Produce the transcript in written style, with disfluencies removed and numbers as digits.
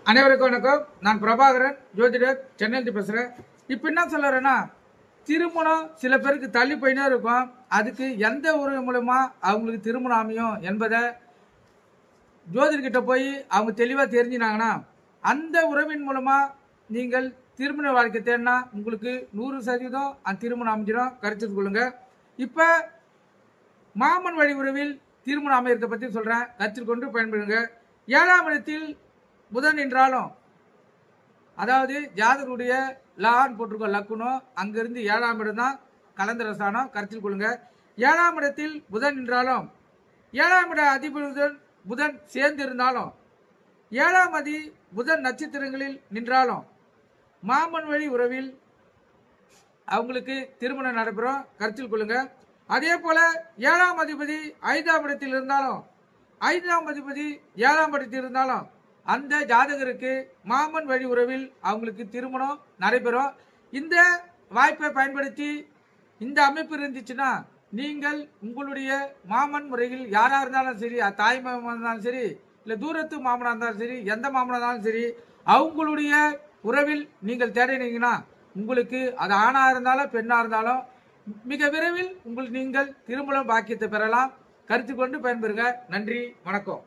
அனைவருக்கும் வணக்கம். நான் பிரபாகரன், ஜோதிடர், சென்னையிலிருந்து பேசுகிறேன். இப்போ என்ன சொல்லுறேன்னா, திருமணம் சில பேருக்கு தள்ளி போயினே இருக்கும். அதுக்கு எந்த உறவு மூலமா அவங்களுக்கு திருமணம் அமையும் என்பதை ஜோதிடர்கிட்ட போய் அவங்க தெளிவாக தெரிஞ்சினாங்கன்னா, அந்த உறவின் மூலமா நீங்கள் திருமண வாழ்க்கை தேடினா உங்களுக்கு 100% அந்த திருமணம் அமைஞ்சிடும். கருத்து கொள்ளுங்க. இப்போ மாமன் வழி உறவில் திருமணம் அமையறதை பற்றி சொல்கிறேன். கருத்தில் கொண்டு பயன்படுங்க. 7ஆம் இடத்தில் புதன் என்றாலும், அதாவது ஜாதகருடைய லான்னு போட்டிருக்கோம், லக்குனோ அங்கிருந்து 7ஆம் இடம் தான் கலந்தர ஸ்தானம். கருத்தில் கொள்ளுங்க. 7ஆம் இடத்தில் புதன் என்றாலும், 7ஆம் இட அதிபதியுடன் புதன் சேர்ந்து இருந்தாலும், 7ஆம் அதி புதன் நட்சத்திரங்களில் நின்றாலும் மாமன் வழி உறவில் அவங்களுக்கு திருமணம் நடைபெறும். கருத்தில் கொள்ளுங்க. அதே போல 7ஆம் அதிபதி 5ஆம் இடத்தில் இருந்தாலும், 5ஆம் அதிபதி 7ஆம் இடத்தில் இருந்தாலும் அந்த ஜாதகருக்கு மாமன் வழி உறவில் அவங்களுக்கு திருமணம் நடைபெறும். இந்த வாய்ப்பை பயன்படுத்தி இந்த அமைப்பு இருந்துச்சுன்னா நீங்கள் உங்களுடைய மாமன் முறையில் யாராக இருந்தாலும் சரி, தாய் மாமன் இருந்தாலும் சரி, இல்லை தூரத்து மாமனாக இருந்தாலும் சரி, எந்த மாமனாக இருந்தாலும் சரி, அவங்களுடைய உறவில் நீங்கள் தேடினீங்கன்னா உங்களுக்கு அது ஆணாக இருந்தாலும் பெண்ணாக இருந்தாலும் மிக விரைவில் நீங்கள் திருமணம் பாக்கியத்தை பெறலாம். கருத்து கொண்டு பயன்பெறுங்க. நன்றி, வணக்கம்.